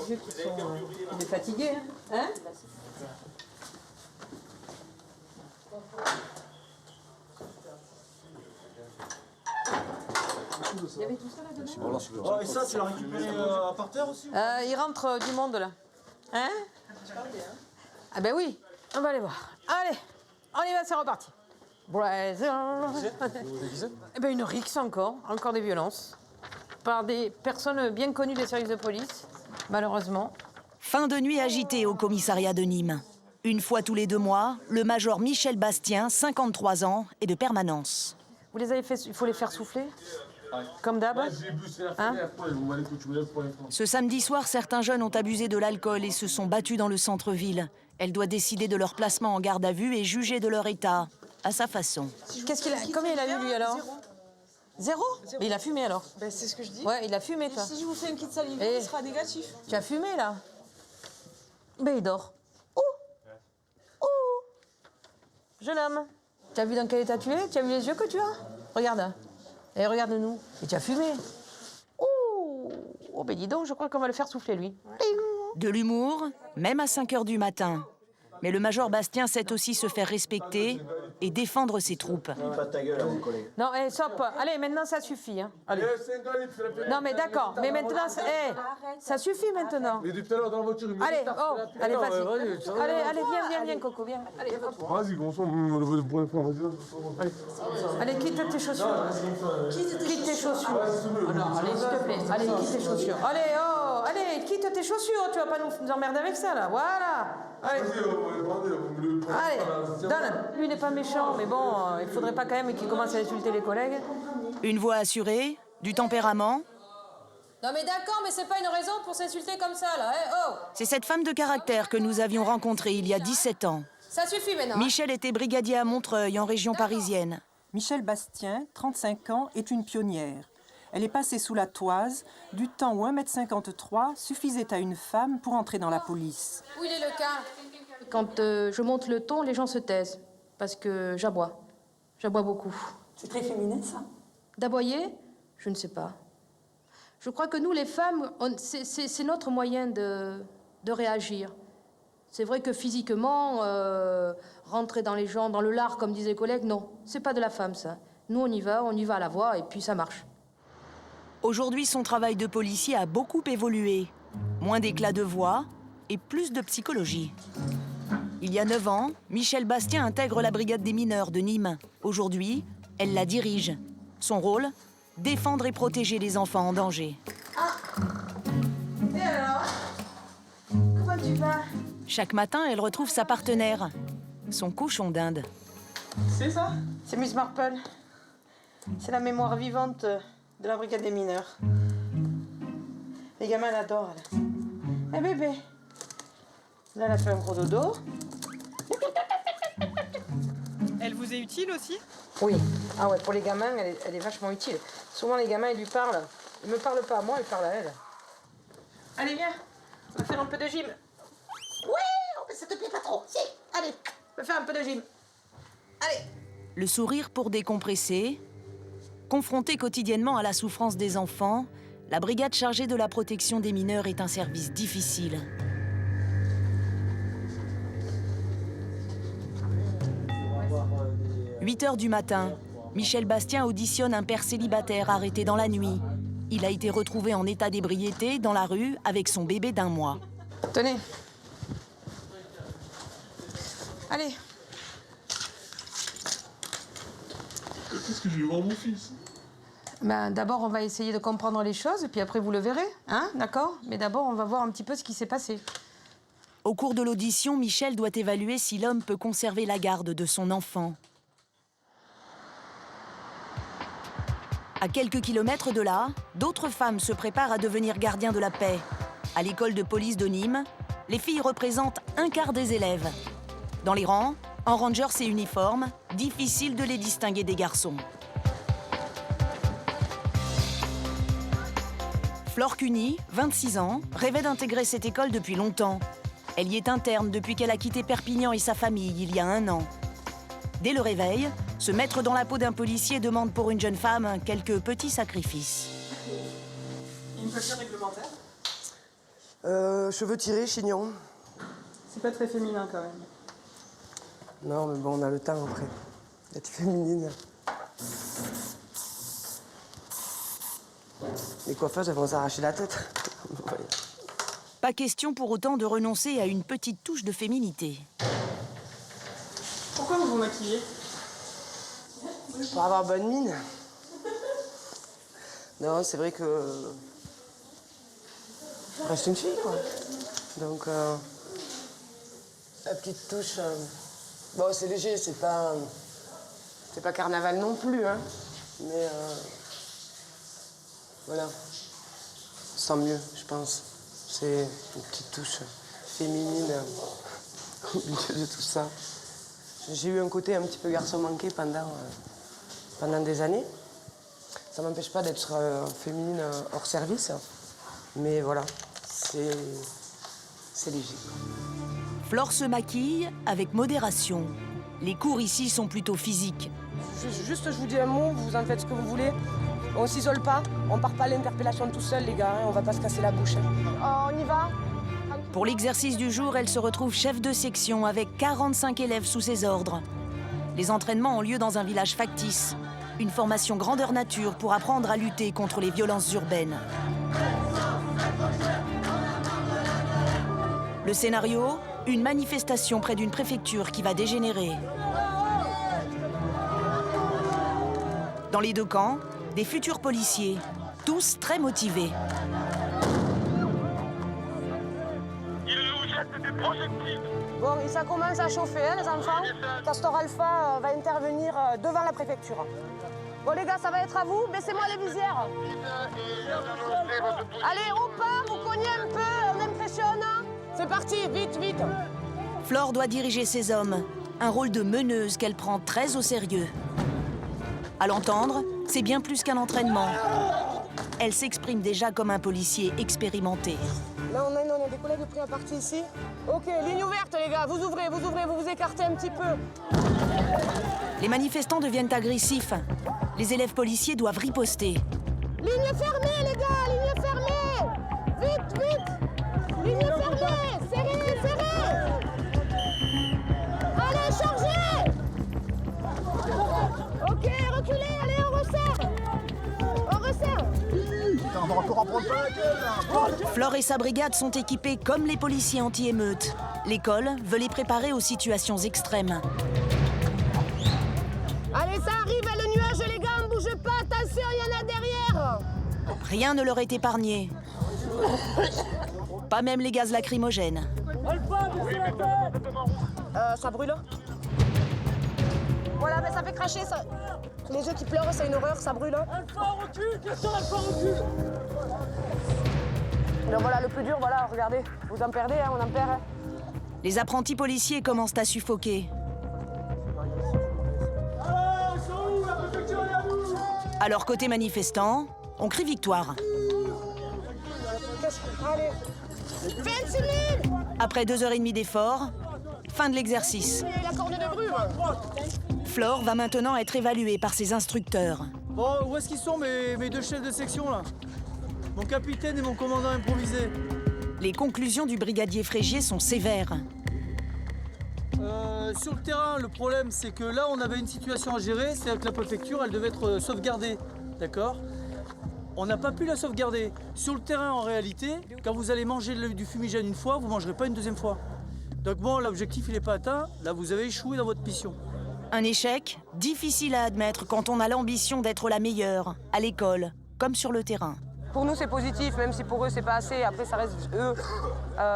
yeux qui sont... Il est fatigué, hein? Il y avait tout ça là-dedans. Oh, et ça, tu l'as récupéré par terre aussi? Il rentre du monde là. Hein? Ah ben oui, on va aller voir. Allez, on y va, c'est reparti. Eh ben une rixe encore des violences. Par des personnes bien connues des services de police, malheureusement. Fin de nuit agitée au commissariat de Nîmes. Une fois tous les 2 mois, le major Michel Bastien, 53 ans, est de permanence. Vous les avez fait, il faut les faire souffler? Comme d'hab, hein? Ce samedi soir, certains jeunes ont abusé de l'alcool et se sont battus dans le centre-ville. Elle doit décider de leur placement en garde à vue et juger de leur état, à sa façon. Qu'est-ce qu'il a, combien il a eu lui alors? Zéro? Mais il a fumé alors? Ben, c'est ce que je dis. Ouais, il a fumé toi. Si je vous fais une petite salivée, il sera négatif. Tu as fumé là? Ben il dort. Oh! Oh! Jeune homme, tu as vu dans quel état tu es? Tu as vu les yeux que tu as? Regarde. Et regarde-nous. Et tu as fumé. Oh! Oh ben dis donc, je crois qu'on va le faire souffler lui. De l'humour, même à 5 h du matin. Mais le major Bastien sait aussi se faire respecter et défendre ses troupes. Pas de ta gueule, mon collègue. Non, stop. Allez, maintenant ça suffit. Hein. Allez. Non mais d'accord, mais maintenant, ça suffit maintenant. Mais depuis tout à l'heure dans la voiture, il me Allez, dit, oh, allez, vas-y. Allez, viens, Coco, viens. Allez, vas-y, gros sang, vas-y. Allez, quitte tes chaussures. Quitte tes chaussures. Allez, s'il te plaît. Allez, quitte tes chaussures. Allez, oh, allez, quitte tes chaussures. Tu vas pas nous emmerder avec ça, là. Voilà. Allez. Allez, donne. Lui n'est pas méchant, mais bon, il faudrait pas quand même qu'il commence à insulter les collègues. Une voix assurée, du tempérament. Non mais d'accord, mais c'est pas une raison pour s'insulter comme ça, là. Hein. Oh. C'est cette femme de caractère que nous avions rencontrée il y a 17 ans. Ça suffit maintenant. Michel était brigadier à Montreuil, en région parisienne. Michel Bastien, 35 ans, est une pionnière. Elle est passée sous la toise du temps où 1,53 m suffisait à une femme pour entrer dans la police. Où il est le cas? Quand je monte le ton, les gens se taisent, parce que j'aboie. J'aboie beaucoup. C'est très féminin, ça. D'aboyer? Je ne sais pas. Je crois que nous, les femmes, c'est notre moyen de réagir. C'est vrai que physiquement, rentrer dans les gens, dans le lard, comme disaient les collègues, non. C'est pas de la femme, ça. Nous, on y va à la voix, et puis ça marche. Aujourd'hui, son travail de policier a beaucoup évolué. Moins d'éclat de voix et plus de psychologie. Il y a 9 ans, Michel Bastien intègre la brigade des mineurs de Nîmes. Aujourd'hui, elle la dirige. Son rôle, défendre et protéger les enfants en danger. Ah. Et alors? Comment tu vas? Chaque matin, elle retrouve sa partenaire, son cochon d'Inde. C'est ça? C'est Miss Marple. C'est la mémoire vivante de la brigade des mineurs. Les gamins l'adorent, elle. Eh bébé. Là, elle a fait un gros dodo. Elle vous est utile aussi? Oui. Ah ouais, pour les gamins, elle est vachement utile. Souvent, les gamins, ils lui parlent. Ils me parlent pas à moi, ils parlent à elle. Allez, viens. On va faire un peu de gym. Oui, ça te plaît pas trop. Si, allez, on va faire un peu de gym. Allez. Le sourire pour décompresser. Confrontée quotidiennement à la souffrance des enfants, la brigade chargée de la protection des mineurs est un service difficile. 8 h du matin, Michel Bastien auditionne un père célibataire arrêté dans la nuit. Il a été retrouvé en état d'ébriété dans la rue avec son bébé d'1 mois. Tenez. Allez. Qu'est-ce que je vais voir mon fils? Ben, d'abord, on va essayer de comprendre les choses, puis après, vous le verrez, hein, d'accord? Mais d'abord, on va voir un petit peu ce qui s'est passé. Au cours de l'audition, Michel doit évaluer si l'homme peut conserver la garde de son enfant. À quelques kilomètres de là, d'autres femmes se préparent à devenir gardiens de la paix. À l'école de police de Nîmes, les filles représentent 1/4 des élèves. Dans les rangs, en rangers et uniformes, difficile de les distinguer des garçons. Flore Cuny, 26 ans, rêvait d'intégrer cette école depuis longtemps. Elle y est interne depuis qu'elle a quitté Perpignan et sa famille il y a 1 an. Dès le réveil, se mettre dans la peau d'un policier demande pour une jeune femme quelques petits sacrifices. Une voiture réglementaire? Cheveux tirés, chignon. C'est pas très féminin quand même. Non, mais bon, on a le temps après d'être féminine. Les coiffeuses, elles vont s'arracher la tête. Pas question pour autant de renoncer à une petite touche de féminité. Pourquoi vous vous maquillez? Pour avoir bonne mine. Non, c'est vrai que... je reste une fille, quoi. Donc, la petite touche... Bon, c'est léger, c'est pas carnaval non plus, hein. Mais, voilà. Sans mieux, je pense. C'est une petite touche féminine au milieu de tout ça. J'ai eu un côté un petit peu garçon manqué pendant des années. Ça m'empêche pas d'être féminine hors service. Mais voilà, c'est léger. Flore se maquille avec modération. Les cours ici sont plutôt physiques. Juste, je vous dis un mot, vous en faites ce que vous voulez. On s'isole pas, on part pas à l'interpellation tout seul, les gars, hein, on va pas se casser la bouche. On y va? Pour l'exercice du jour, elle se retrouve chef de section avec 45 élèves sous ses ordres. Les entraînements ont lieu dans un village factice. Une formation grandeur nature pour apprendre à lutter contre les violences urbaines. Le scénario, une manifestation près d'une préfecture qui va dégénérer. Dans les deux camps, des futurs policiers, tous très motivés. Bon, et ça commence à chauffer, hein, les enfants. Castor Alpha va intervenir devant la préfecture. Bon, les gars, ça va être à vous. Baissez-moi les visières. Allez, on part, vous cognez un peu, on impressionne. C'est parti, vite, vite. Flore doit diriger ses hommes, un rôle de meneuse qu'elle prend très au sérieux. À l'entendre, c'est bien plus qu'un entraînement. Elle s'exprime déjà comme un policier expérimenté. Là, on a des collègues pris à partie ici. Ok, ligne ouverte, les gars. Vous ouvrez, vous vous écartez un petit peu. Les manifestants deviennent agressifs. Les élèves policiers doivent riposter. Ligne fermée, les gars, ligne fermée. Vite, vite. Ligne fermée, serrez, serrez. Allez, chargez. Ok, reculez, allez, on resserre. On resserre. On va encore en prendre plein la gueule, là. Flore et sa brigade sont équipés comme les policiers anti-émeutes. L'école veut les préparer aux situations extrêmes. Allez, ça arrive, le nuage, les gars, on bouge pas. Attention, il y en a derrière. Rien ne leur est épargné. Pas même les gaz lacrymogènes. Ça brûle. Voilà, mais ça fait cracher, ça. Les yeux qui pleurent, c'est une horreur, ça brûle. Alpha, recule, question, Alpha, recule. Donc voilà, le plus dur, voilà, regardez. Vous en perdez, hein, on en perd. Hein. Les apprentis policiers commencent à suffoquer. À leur côté manifestant, on crie victoire. Allez. 26 000. Après 2h30 d'effort, fin de l'exercice. La corne de brume. Flore va maintenant être évaluée par ses instructeurs. Bon, où est-ce qu'ils sont mes deux chefs de section, là? Mon capitaine et mon commandant improvisé. Les conclusions du brigadier Frégier sont sévères. Sur le terrain, le problème, c'est que là, on avait une situation à gérer, c'est-à-dire que la préfecture, elle devait être sauvegardée, d'accord? On n'a pas pu la sauvegarder. Sur le terrain, en réalité, quand vous allez manger du fumigène une fois, vous ne mangerez pas une deuxième fois. Donc bon, l'objectif, il n'est pas atteint. Là, vous avez échoué dans votre mission. Un échec difficile à admettre quand on a l'ambition d'être la meilleure, à l'école, comme sur le terrain. Pour nous, c'est positif, même si pour eux, c'est pas assez. Après, ça reste, eux,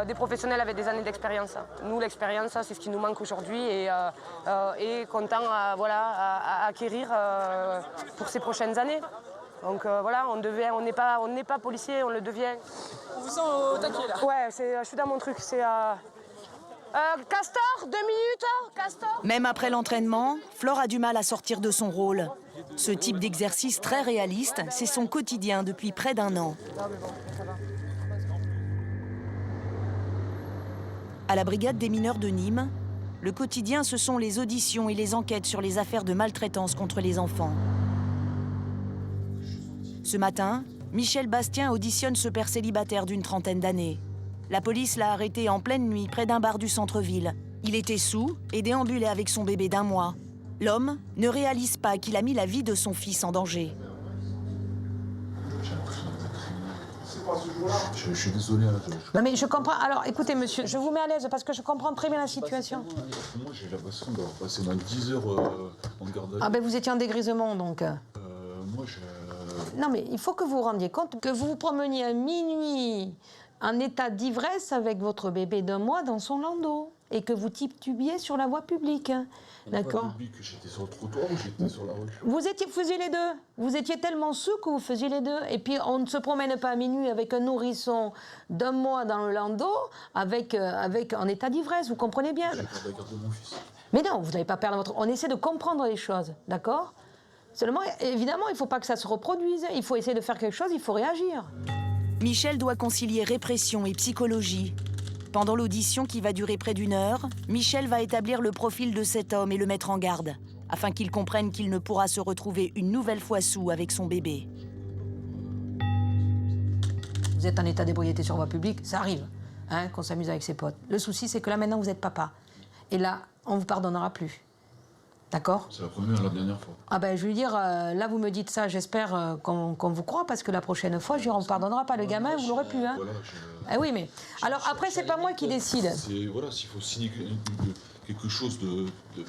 des professionnels avec des années d'expérience. Nous, l'expérience, c'est ce qui nous manque aujourd'hui et content à acquérir pour ces prochaines années. Donc voilà, on n'est pas policier, on le devient. On vous sent au taquet là. Ouais, je suis dans mon truc. C'est Castor, 2 minutes, Castor. Même après l'entraînement, Flore a du mal à sortir de son rôle. Ce type d'exercice très réaliste, c'est son quotidien depuis près d'1 an. À la brigade des mineurs de Nîmes, le quotidien, ce sont les auditions et les enquêtes sur les affaires de maltraitance contre les enfants. Ce matin, Michel Bastien auditionne ce père célibataire d'une 30aine d'années. La police l'a arrêté en pleine nuit près d'un bar du centre-ville. Il était saoul et déambulait avec son bébé d'1 mois. L'homme ne réalise pas qu'il a mis la vie de son fils en danger. Je suis désolé. Non mais je comprends. Alors écoutez monsieur, je vous mets à l'aise parce que je comprends très bien la situation. Moi j'ai l'impression d'avoir passé moins de 10 heures en garde à vue. Ah ben vous étiez en dégrisement donc. Moi je... Non mais il faut que vous vous rendiez compte que vous vous promeniez à minuit en état d'ivresse avec votre bébé d'1 mois dans son landau et que vous titubiez sur la voie publique. D'accord. J'ai oublié que j'étais sur le trottoir ou j'étais sur la rue. Vous faisiez les deux. Vous étiez tellement sous que vous faisiez les deux. Et puis on ne se promène pas à minuit avec un nourrisson d'1 mois dans le landau avec en état d'ivresse. Vous comprenez bien. J'ai perdu la garde de mon fils. Mais non, vous n'allez pas perdre votre... On essaie de comprendre les choses, d'accord? Seulement, évidemment, il ne faut pas que ça se reproduise. Il faut essayer de faire quelque chose, il faut réagir. Michel doit concilier répression et psychologie. Pendant l'audition qui va durer près d'1 heure, Michel va établir le profil de cet homme et le mettre en garde, afin qu'il comprenne qu'il ne pourra se retrouver une nouvelle fois saoul avec son bébé. Vous êtes en état d'ébriété sur voie publique, ça arrive, hein, qu'on s'amuse avec ses potes. Le souci, c'est que là, maintenant, vous êtes papa. Et là, on ne vous pardonnera plus. D'accord? C'est la première et la dernière fois. Ah ben, je veux dire, là, vous me dites ça, j'espère qu'on vous croit, parce que la prochaine fois, je veux dire, on ne pardonnera pas le gamin, vous l'aurez plus, hein? Voilà, Ah oui, mais... Alors après, c'est pas moi qui décide. Voilà, s'il faut signer quelque chose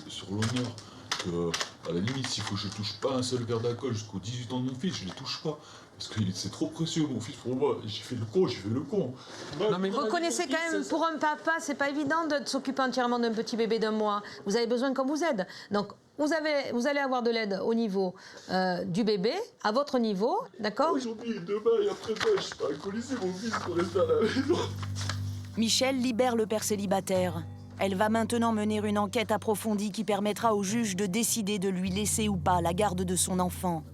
sur l'honneur, que, à la limite, s'il faut que je touche pas un seul verre d'alcool jusqu'aux 18 ans de mon fils, je les touche pas. Parce que c'est trop précieux, mon fils, pour moi. J'ai fait le con. Non, mais Vous connaissez quand même, pour un papa, c'est pas évident de s'occuper entièrement d'un petit bébé d'1 mois. Vous avez besoin qu'on vous aide. Donc, vous allez avoir de l'aide au niveau du bébé, à votre niveau, d'accord? Aujourd'hui, demain et après-demain, je suis pas alcoolisé, mon fils, pour rester à la maison. Michel libère le père célibataire. Elle va maintenant mener une enquête approfondie qui permettra au juge de décider de lui laisser ou pas la garde de son enfant.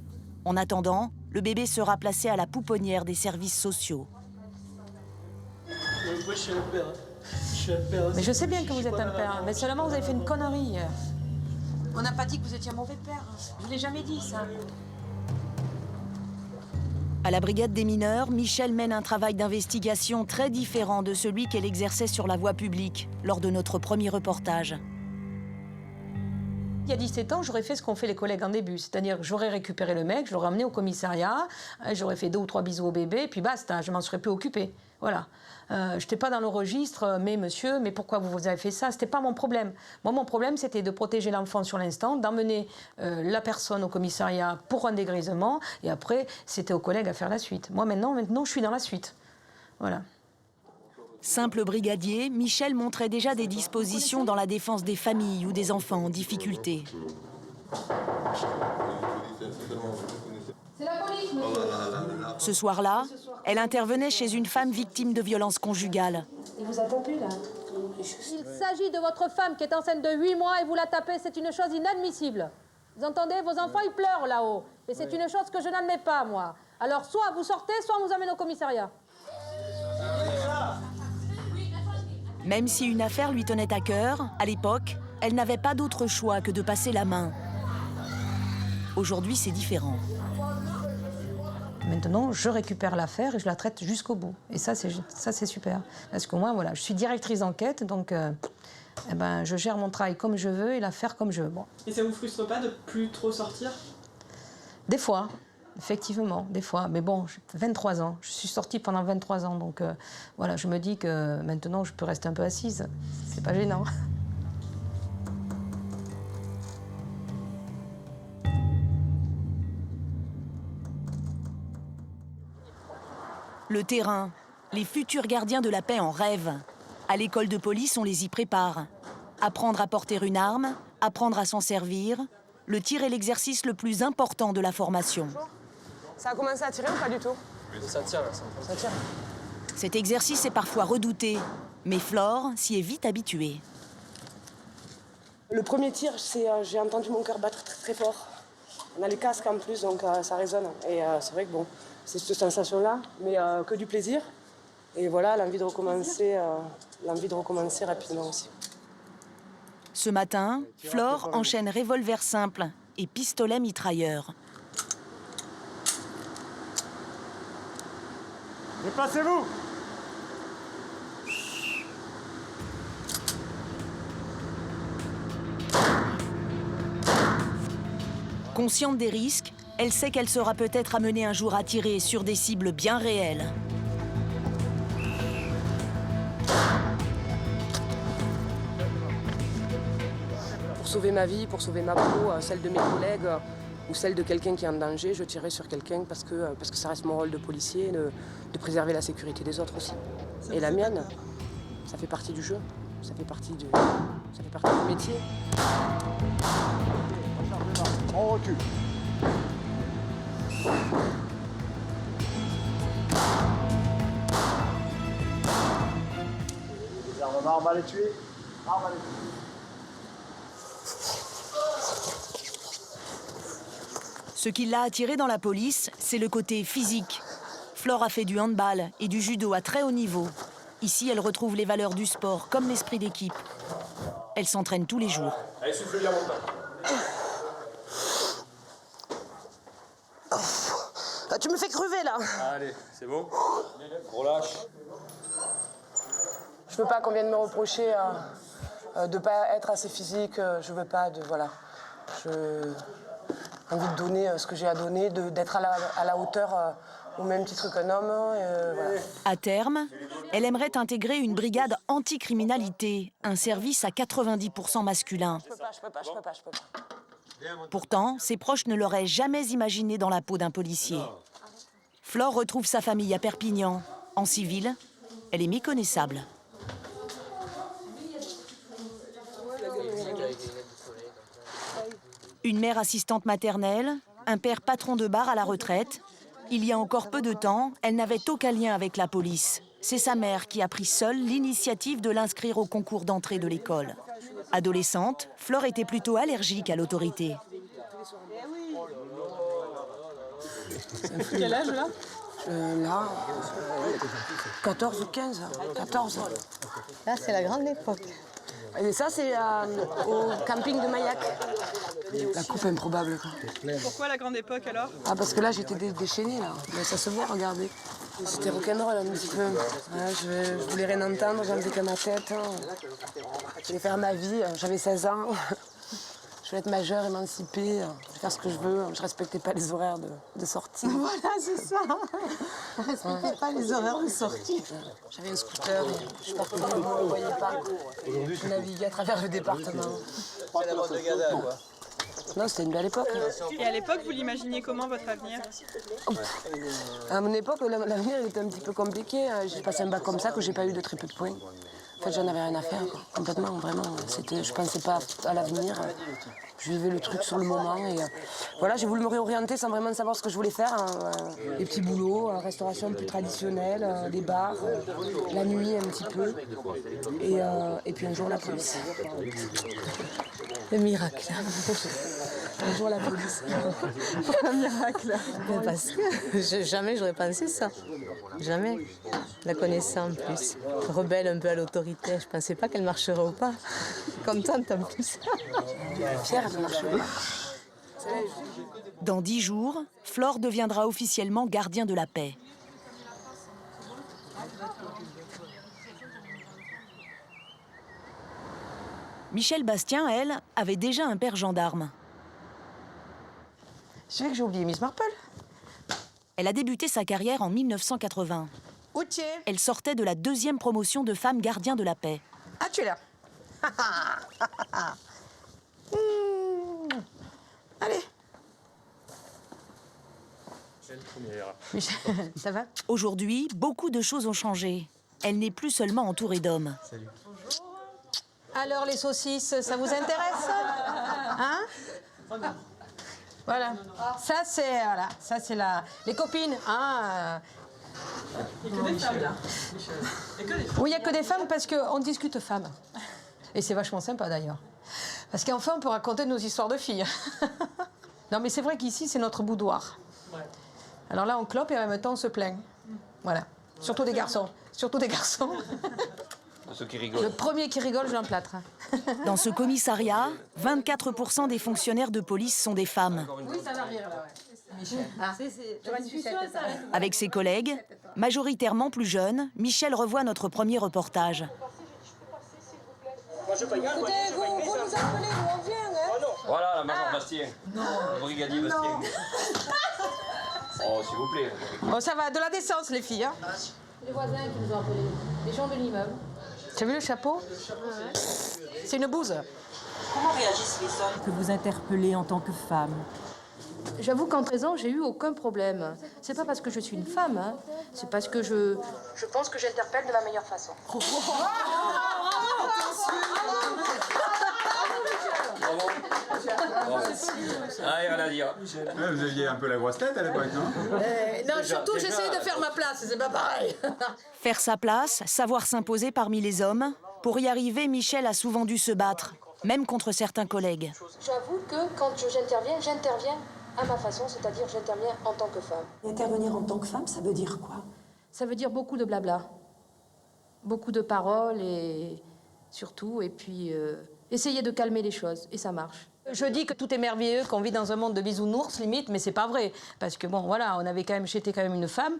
En attendant, le bébé sera placé à la pouponnière des services sociaux. Moi, je suis un père. Je suis un père. Mais je sais bien que vous êtes un père, mais seulement vous avez fait une connerie. On n'a pas dit que vous étiez un mauvais père. Je ne l'ai jamais dit, ça. À la brigade des mineurs, Michel mène un travail d'investigation très différent de celui qu'elle exerçait sur la voie publique lors de notre premier reportage. Il y a 17 ans, j'aurais fait ce qu'ont fait les collègues en début. C'est-à-dire que j'aurais récupéré le mec, je l'aurais emmené au commissariat, j'aurais fait 2 ou 3 bisous au bébé, puis basta, je m'en serais plus occupée. Voilà. Je n'étais pas dans le registre, mais monsieur, mais pourquoi vous avez fait ça? C'était pas mon problème. Moi, mon problème, c'était de protéger l'enfant sur l'instant, d'emmener la personne au commissariat pour un dégrisement, et après, c'était aux collègues à faire la suite. Moi, maintenant, je suis dans la suite. Voilà. Simple brigadier, Michel montrait déjà des dispositions dans la défense des familles ou des enfants en difficulté. C'est la police, monsieur. Ce soir-là, elle intervenait chez une femme victime de violences conjugales. Il vous a tapé, là? Il s'agit de votre femme qui est enceinte de 8 mois et vous la tapez. C'est une chose inadmissible. Vous entendez? Vos enfants, ils pleurent là-haut. Et c'est une chose que je n'admets pas, moi. Alors, soit vous sortez, soit on vous amène au commissariat. Même si une affaire lui tenait à cœur, à l'époque, elle n'avait pas d'autre choix que de passer la main. Aujourd'hui, c'est différent. Maintenant, je récupère l'affaire et je la traite jusqu'au bout. Et ça, c'est super. Parce que moi, voilà, je suis directrice d'enquête, donc je gère mon travail comme je veux et l'affaire comme je veux. Bon. Et ça vous frustre pas de plus trop sortir? Des fois, effectivement, des fois. Mais bon, j'ai 23 ans. Je suis sortie pendant 23 ans, donc voilà, je me dis que maintenant, je peux rester un peu assise. C'est pas gênant. Le terrain, les futurs gardiens de la paix en rêvent. À l'école de police, on les y prépare. Apprendre à porter une arme, apprendre à s'en servir, le tir est l'exercice le plus important de la formation. Ça a commencé à tirer ou pas du tout? Oui, ça tire, là. Ça tire. Cet exercice est parfois redouté, mais Flore s'y est vite habituée. Le premier tir, j'ai entendu mon cœur battre très, très fort. On a les casques en plus, donc ça résonne. Et c'est vrai que bon, c'est cette sensation-là, mais que du plaisir. Et voilà, l'envie de recommencer rapidement aussi. Ce matin, Flore enchaîne revolver simple et pistolet mitrailleur. Déplacez-vous! Consciente des risques, elle sait qu'elle sera peut-être amenée un jour à tirer sur des cibles bien réelles. Pour sauver ma vie, pour sauver ma peau, celle de mes collègues ou celle de quelqu'un qui est en danger, je tirerai sur quelqu'un parce que ça reste mon rôle de policier, de préserver la sécurité des autres aussi. Et la mienne, ça fait partie du jeu, ça fait partie du métier. On recule. Les armes, on va les tuer. On va les tuer. Ce qui l'a attirée dans la police, c'est le côté physique. Flore a fait du handball et du judo à très haut niveau. Ici, elle retrouve les valeurs du sport, comme l'esprit d'équipe. Elle s'entraîne tous les jours. Allez, souffle bien longtemps. Ah, tu me fais crever là. Allez, c'est bon. Relâche. Je veux pas qu'on vienne me reprocher de pas être assez physique. Je veux pas de voilà. J'ai envie de donner ce que j'ai à donner, d'être à la hauteur au même titre qu'un homme. Voilà. À terme, elle aimerait intégrer une brigade anticriminalité, un service à 90% masculin. Je peux pas. Pourtant, ses proches ne l'auraient jamais imaginé dans la peau d'un policier. Flore retrouve sa famille à Perpignan. En civil, elle est méconnaissable. Une mère assistante maternelle, un père patron de bar à la retraite. Il y a encore peu de temps, elle n'avait aucun lien avec la police. C'est sa mère qui a pris seule l'initiative de l'inscrire au concours d'entrée de l'école. Adolescente, Flore était plutôt allergique à l'autorité. Quel âge là? Là, 14 ou 15. 14. Là, c'est la grande époque. Et ça, c'est au camping de Maillac. La coupe improbable, quoi. Pourquoi la grande époque alors? Ah, parce que là, j'étais déchaînée, là. Mais ça se voit, regardez. C'était rock'n'roll, un petit peu. Ouais, je voulais rien entendre, j'en faisais qu'à ma tête. Je voulais faire ma vie, j'avais 16 ans. Je voulais être majeure, émancipée, je voulais faire ce que je veux. Je respectais pas les horaires de sortie. Voilà, c'est ça. On ne respectait pas les horaires de sortie. J'avais un scooter, je partais de vous ne voyez pas. Je naviguais à travers le département. Non, c'était une belle époque. Et à l'époque, vous l'imaginiez comment votre avenir? À mon époque, l'avenir était un petit peu compliqué. J'ai passé un bac comme ça que j'ai pas eu de très peu de points. En fait, j'en avais rien à faire, quoi. Complètement, vraiment. Je pensais pas à l'avenir. Je vivais le truc sur le moment. Et voilà, j'ai voulu me réorienter sans vraiment savoir ce que je voulais faire. Des petits boulots, restauration plus traditionnelle, des bars, la nuit un petit peu. Et puis un jour, la police. Le miracle. Un jour, la police. Pourquoi un miracle? Parce que jamais j'aurais pensé ça. Jamais. La connaissant en plus. Rebelle un peu à l'autorité. Je pensais pas qu'elle marcherait ou pas. Contente en plus. Fière de marcher. Dans 10 jours, Flore deviendra officiellement gardien de la paix. Michel Bastien, elle, avait déjà un père gendarme. Je sais que j'ai oublié Miss Marple. Elle a débuté sa carrière en 1980. Outier. Elle sortait de la 2e promotion de femmes gardiens de la paix. Ah, tu es là. Allez. Michel, ça va? Aujourd'hui, beaucoup de choses ont changé. Elle n'est plus seulement entourée d'hommes. Alors, les saucisses, ça vous intéresse? Hein? Voilà. Ça, c'est les copines. Hein, Il n'y a que des femmes là, Michel. Oui, il n'y a que des femmes parce qu'on discute femmes. Et c'est vachement sympa d'ailleurs. Parce qu'enfin, on peut raconter nos histoires de filles. Non, mais c'est vrai qu'ici, c'est notre boudoir. Ouais. Alors là, on clope et en même temps, on se plaint. Voilà. Surtout des garçons. Surtout des garçons. Ceux qui rigolent. Le premier qui rigole, je l'emplâtre. Dans ce commissariat, 24% des fonctionnaires de police sont des femmes. Oui, ça va rire, là, ouais. Michel. Ah. Avec ses collègues, majoritairement plus jeunes, Michel revoit notre premier reportage. Écoutez, vous nous appelez, nous on vient, hein. Voilà, la major Bastien. Le brigadier Bastien. Oh, s'il vous plaît. Oh, ça va, de la décence, les filles. Hein. Les voisins qui nous ont appelés, les gens de l'immeuble. Tu as vu le chapeau? C'est une bouse. Comment réagissent les hommes que vous interpellez en tant que femme? J'avoue qu'en 13 ans, j'ai eu aucun problème. C'est pas parce que je suis une femme, hein. C'est parce que je pense que j'interpelle de la meilleure façon. Ah, rien à dire. Ouais, vous aviez un peu la grosse tête à l'époque, non? Non, surtout, j'essaye de faire ma place, c'est pas pareil. Faire sa place, savoir s'imposer parmi les hommes. Pour y arriver, Michel a souvent dû se battre, même contre certains collègues. J'avoue que quand j'interviens à ma façon, c'est-à-dire j'interviens en tant que femme. Intervenir en tant que femme, ça veut dire quoi? Ça veut dire beaucoup de blabla, beaucoup de paroles et surtout, et puis essayer de calmer les choses, et ça marche. Je dis que tout est merveilleux, qu'on vit dans un monde de bisounours, limite, mais c'est pas vrai. Parce que bon, voilà, j'étais quand même une femme,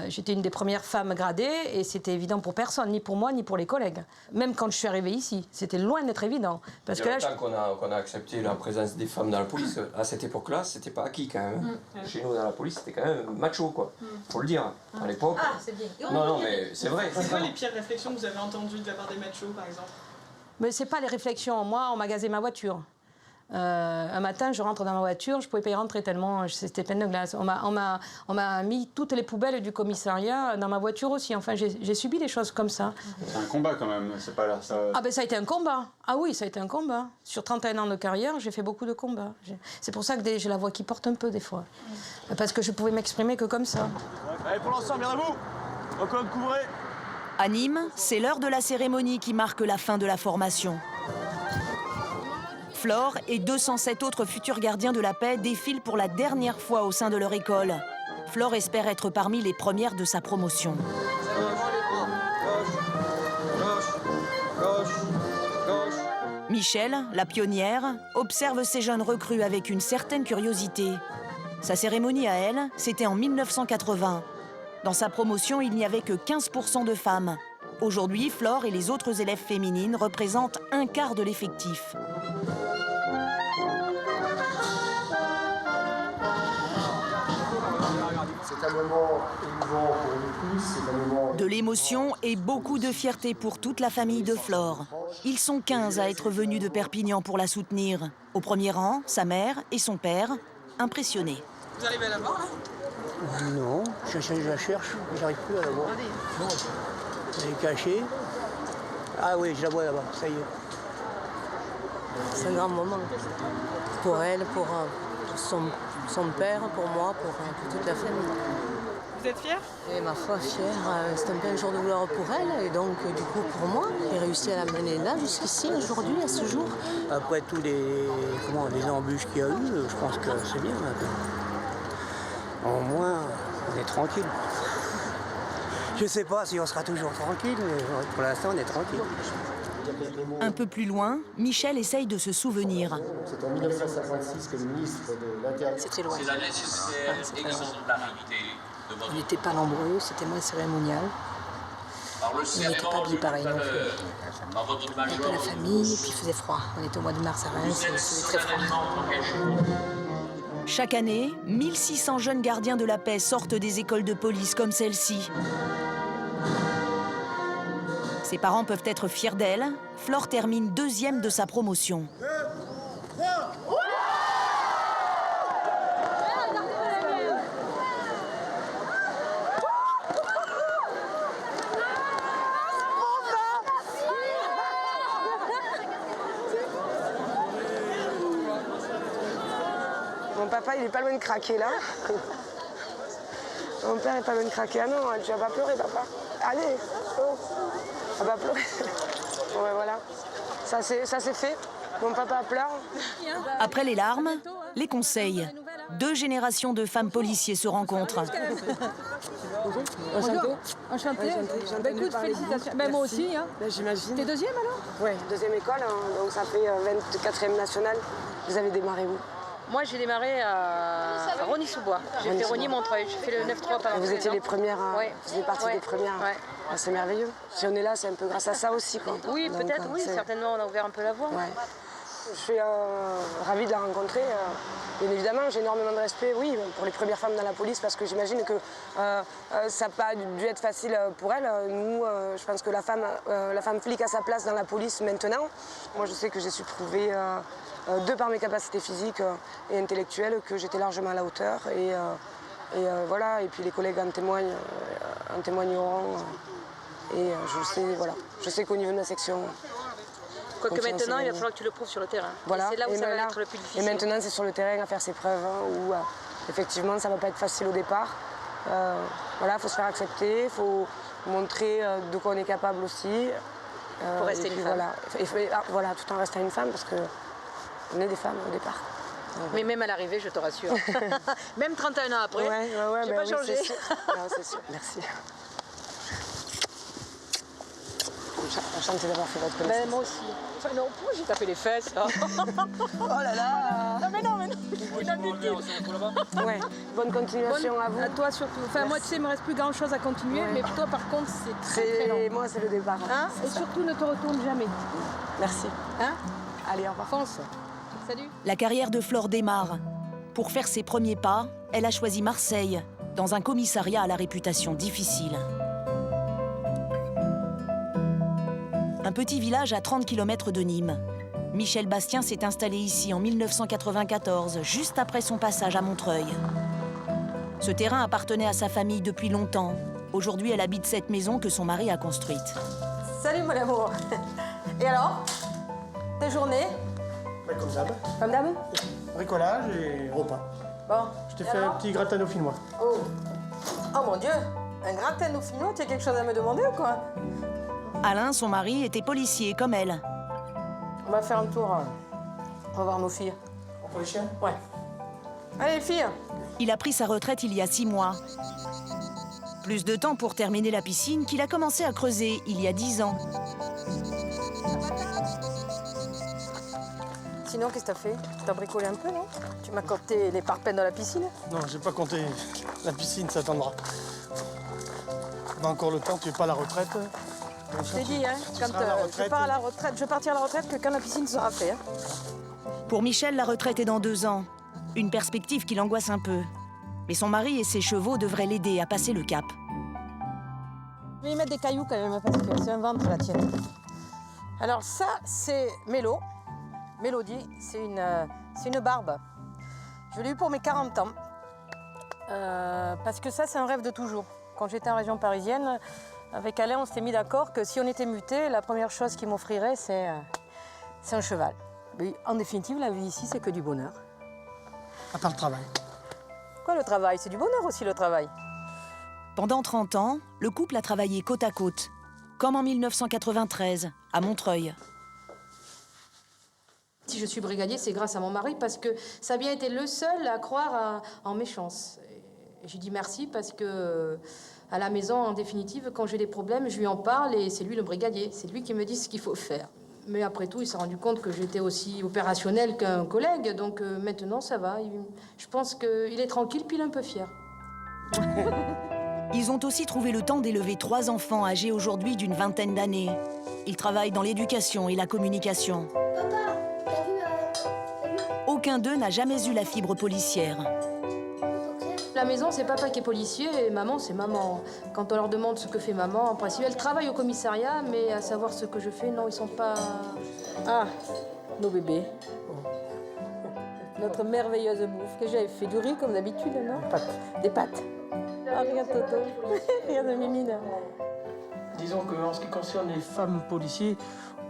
j'étais une des premières femmes gradées, et c'était évident pour personne, ni pour moi, ni pour les collègues. Même quand je suis arrivée ici, c'était loin d'être évident. Parce Il y a que longtemps qu'on a accepté la présence des femmes dans la police. À cette époque-là, c'était pas acquis quand même. Chez nous, dans la police, c'était quand même macho, quoi. Faut le dire. À l'époque. Ah, c'est bien. Non, mais c'est vrai. C'est quoi les pires réflexions que vous avez entendues de la part des machos, par exemple? Mais c'est pas les réflexions. Moi, on m'a gazé ma voiture. Un matin, je rentre dans ma voiture, je pouvais pas y rentrer tellement c'était plein de glace. On m'a mis toutes les poubelles du commissariat dans ma voiture aussi. Enfin, j'ai subi des choses comme ça. C'est un combat quand même, c'est pas là. Ça... Ah ben ça a été un combat. Ah oui, ça a été un combat. Sur 31 ans de carrière, j'ai fait beaucoup de combats. C'est pour ça que j'ai la voix qui porte un peu des fois. Parce que je pouvais m'exprimer que comme ça. Allez, pour l'ensemble, bien à vous. Encore couvrez. À Nîmes, c'est l'heure de la cérémonie qui marque la fin de la formation. Flore et 207 autres futurs gardiens de la paix défilent pour la dernière fois au sein de leur école. Flore espère être parmi les premières de sa promotion. Michel, la pionnière, observe ces jeunes recrues avec une certaine curiosité. Sa cérémonie à elle, c'était en 1980. Dans sa promotion, il n'y avait que 15% de femmes. Aujourd'hui, Flore et les autres élèves féminines représentent un quart de l'effectif. C'est un moment émouvant pour nous tous, c'est un moment... De l'émotion et beaucoup de fierté pour toute la famille de Flore. Ils sont 15 à être venus de Perpignan pour la soutenir. Au premier rang, sa mère et son père, impressionnés. Vous arrivez à la voir, là? Non, je la cherche, j'arrive plus à la voir. Non, elle est cachée. Ah oui, je la vois là-bas, ça y est. C'est un grand moment pour elle, pour son père, pour moi, pour toute la famille. Vous êtes fière? Et ma foi, fière, c'est un peu un jour de gloire pour elle, et donc du coup pour moi, j'ai réussi à l'amener là jusqu'ici, aujourd'hui, à ce jour. Après tous les embûches qu'il y a eu, je pense que c'est bien. Au moins, on est tranquille. Je sais pas si on sera toujours tranquille, mais pour l'instant, on est tranquille. Un peu plus loin, Michel essaye de se souvenir. C'est en 1956 que le ministre de l'Intérieur... C'est très loin. C'est la nécessaire exemplarité de votre... On n'était pas nombreux, c'était moins cérémonial. Alors, le On n'était pas habillés pareil non plus. dans votre On était la famille, et puis il faisait froid. On était au mois de mars à Reims, il faisait très froid. Chaque année, 1600 jeunes gardiens de la paix sortent des écoles de police comme celle-ci. Ses parents peuvent être fiers d'elle. Flore termine 2e de sa promotion. Mon papa, il est pas loin de craquer, là. Mon père est pas loin de craquer. Ah non, tu vas pas pleurer, papa. Allez, oh. Tu vas pas pleurer. Bon, ben voilà. Ça, c'est fait. Mon papa pleure. Après les larmes, les conseils. 2 générations de femmes policiers se rencontrent. Enchantée. Bah, écoute, félicitations. Ben, moi aussi. Hein. Ben, j'imagine. T'es 2e alors? Oui, 2e école, hein, donc ça fait 24e nationale. Vous avez démarré où? Moi, j'ai démarré à Rosny-sous-Bois. J'ai fait Rosny-Montreuil. J'ai fait le 9-3 par Vous étiez les premières, vous faisiez partie des premières. Ouais. C'est merveilleux. Si on est là, c'est un peu grâce à ça aussi, quoi. Oui, Donc, peut-être, oui, c'est- certainement, on a ouvert un peu la voie. Ouais. Je suis ravie de la rencontrer. Bien évidemment, j'ai énormément de respect, oui, pour les premières femmes dans la police, parce que j'imagine que ça n'a pas dû être facile pour elles. Nous, je pense que la femme flic a sa place dans la police maintenant. Moi, je sais que j'ai su prouver, de par mes capacités physiques et intellectuelles, que j'étais largement à la hauteur. Et voilà, et puis les collègues en témoigneront. Et je sais qu'au niveau de ma section... Quoique maintenant, il va falloir que tu le prouves sur le terrain. Voilà. Et c'est là où Et ça va maintenant- être le plus difficile. Et maintenant, c'est sur le terrain à faire ses preuves, où effectivement, ça ne va pas être facile au départ. Voilà, il faut se faire accepter, il faut montrer de quoi on est capable aussi. Pour rester et puis une femme. Voilà, tout en restant une femme, parce que on est des femmes au départ. Mais même à l'arrivée, je te rassure. Même 31 ans après, j'ai pas changé. C'est sûr. Non, c'est sûr. Merci. Enchantée d'avoir fait votre connaissance. Ben, moi aussi. Enfin, non, pourquoi j'ai tapé les fesses là Oh là là. Non mais non, il a Ouais. Bonne continuation à vous. À toi surtout. Enfin, moi, tu sais, il me reste plus grand-chose à continuer, Ouais. mais toi, par contre, c'est très long. Moi, c'est le départ. Hein? Et surtout, ne te retourne jamais. Merci. Hein? Allez, au revoir. Fonce. Salut. La carrière de Flore démarre. Pour faire ses premiers pas, elle a choisi Marseille, dans un commissariat à la réputation difficile. Un petit village à 30 km de Nîmes. Michel Bastien s'est installé ici en 1994, juste après son passage à Montreuil. Ce terrain appartenait à sa famille depuis longtemps. Aujourd'hui, elle habite cette maison que son mari a construite. Salut mon amour. Et alors? Tes journées? Comme d'hab. Comme d'hab? Bricolage et repas. Bon. Je t'ai Et fait un alors? petit gratin dauphinois. Oh. Oh mon Dieu. Un gratin dauphinois, tu as quelque chose à me demander ou quoi? Alain, son mari, était policier comme elle. On va faire un tour. On va voir nos filles. On prend les chiens? Ouais. Allez les filles. Il a pris sa retraite il y a 6 mois. Plus de temps pour terminer la piscine qu'il a commencé à creuser il y a 10 ans. Sinon, qu'est-ce que t'as fait? T'as bricolé un peu, non? Tu m'as compté les parpaings dans la piscine? Non, j'ai pas compté. La piscine, ça attendra. On a encore le temps, tu n'es pas à la retraite. Donc, Je t'ai dit, hein, tu quand seras à la je retraite. pars à la retraite, je partirai à la retraite que quand la piscine sera faite. Hein. Pour Michel, la retraite est dans 2 ans. Une perspective qui l'angoisse un peu. Mais son mari et ses chevaux devraient l'aider à passer le cap. Je vais y mettre des cailloux quand même, parce que c'est un ventre la tienne. Alors ça, c'est Mélo. Mélodie, c'est une barbe. Je l'ai eu pour mes 40 ans. Parce que ça, c'est un rêve de toujours. Quand j'étais en région parisienne, avec Alain, on s'était mis d'accord que si on était muté, la première chose qu'il m'offrirait, c'est un cheval. Mais en définitive, la vie ici, c'est que du bonheur. À part le travail. Quoi, le travail? C'est du bonheur aussi, le travail. Pendant 30 ans, le couple a travaillé côte à côte, comme en 1993, à Montreuil. Si je suis brigadier, c'est grâce à mon mari, parce que ça a bien été le seul à croire en mes chances. Et je lui dis merci parce que, à la maison, en définitive, quand j'ai des problèmes, je lui en parle et c'est lui le brigadier. C'est lui qui me dit ce qu'il faut faire. Mais après tout, il s'est rendu compte que j'étais aussi opérationnelle qu'un collègue, donc maintenant, ça va. Je pense qu'il est tranquille, puis il est un peu fier. Ils ont aussi trouvé le temps d'élever 3 enfants âgés aujourd'hui d'une vingtaine d'années. Ils travaillent dans l'éducation et la communication. Aucun d'eux n'a jamais eu la fibre policière. La maison, c'est papa qui est policier et maman, c'est maman. Quand on leur demande ce que fait maman, en principe, elle travaille au commissariat, mais à savoir ce que je fais, non, ils sont pas... Ah, nos bébés. Notre merveilleuse bouffe que j'avais fait du riz comme d'habitude, non? Des pâtes. Des pâtes. Ah, regarde Toto. Regarde Mimine. Disons qu'en ce qui concerne les femmes policiers,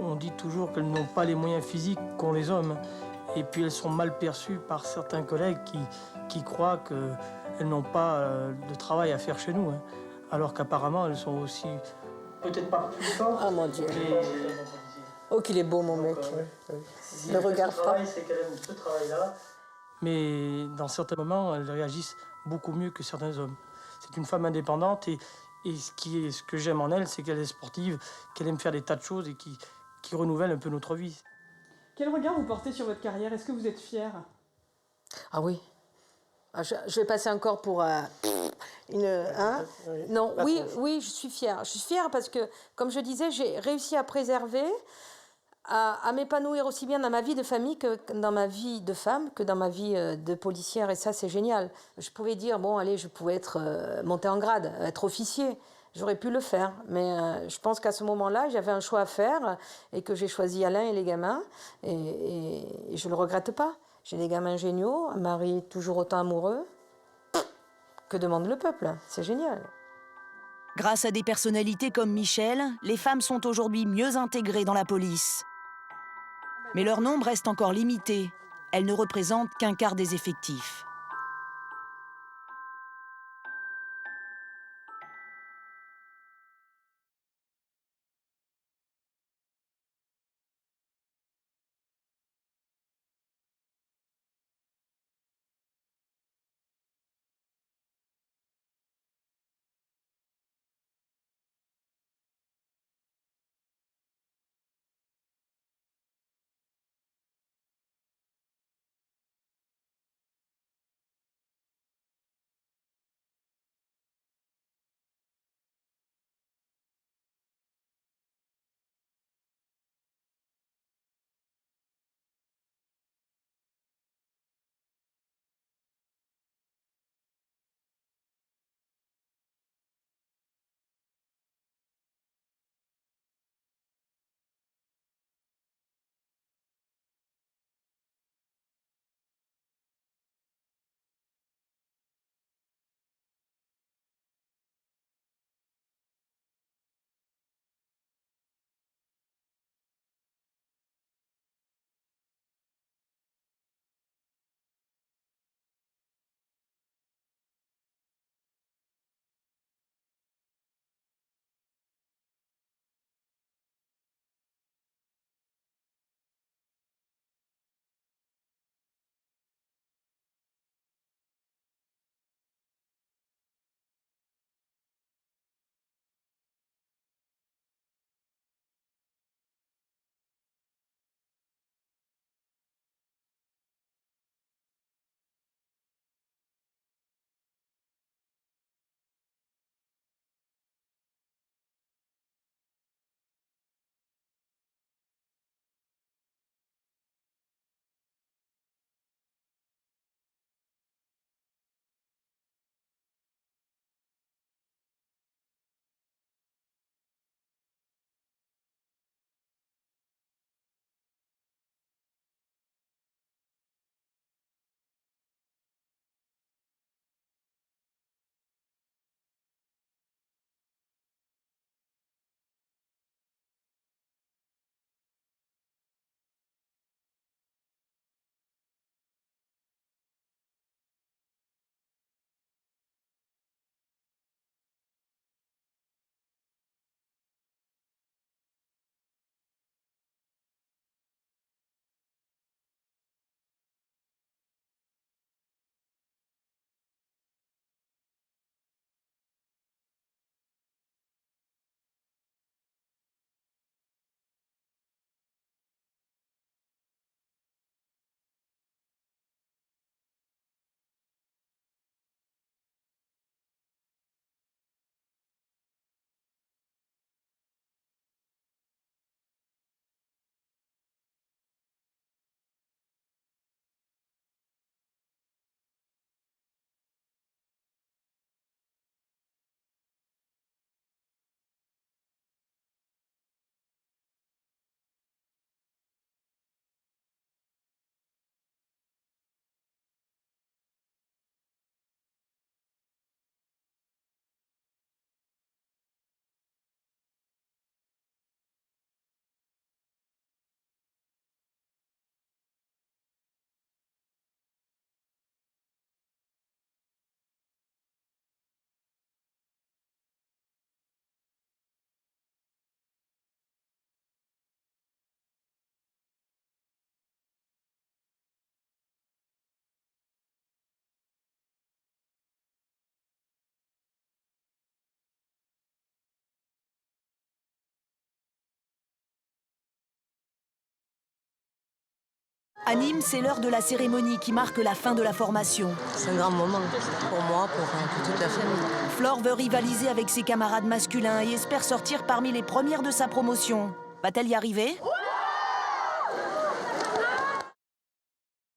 on dit toujours qu'elles n'ont pas les moyens physiques qu'ont les hommes. Et puis elles sont mal perçues par certains collègues qui croient qu'elles n'ont pas de travail à faire chez nous. Hein. Alors qu'apparemment, elles sont aussi peut-être pas plus fortes. Ah mon Dieu. Mais... Oh, qu'il est beau, mon mec. Le regard froid. C'est qu'elle aime ce travail-là. Mais dans certains moments, elles réagissent beaucoup mieux que certains hommes. C'est une femme indépendante et ce que j'aime en elle, c'est qu'elle est sportive, qu'elle aime faire des tas de choses et qui renouvelle un peu notre vie. Quel regard vous portez sur votre carrière? Est-ce que vous êtes fier? Ah oui. Ah, je vais passer encore pour Hein? Non, oui, oui, je suis fière. Je suis fière parce que, comme je disais, j'ai réussi à préserver, à m'épanouir aussi bien dans ma vie de famille que dans ma vie de femme, que dans ma vie de policière. Et ça, c'est génial. Je pouvais dire, bon, allez, je pouvais être montée en grade, être officier. J'aurais pu le faire. Mais je pense qu'à ce moment-là, j'avais un choix à faire et que j'ai choisi Alain et les gamins. Et je ne le regrette pas. J'ai des gamins géniaux, un mari toujours autant amoureux. Que demande le peuple? C'est génial. Grâce à des personnalités comme Michel, les femmes sont aujourd'hui mieux intégrées dans la police. Mais leur nombre reste encore limité. Elles ne représentent qu'un quart des effectifs. À Nîmes, c'est l'heure de la cérémonie qui marque la fin de la formation. C'est un grand moment pour moi, pour toute la famille. Flore veut rivaliser avec ses camarades masculins et espère sortir parmi les premières de sa promotion. Va-t-elle y arriver ?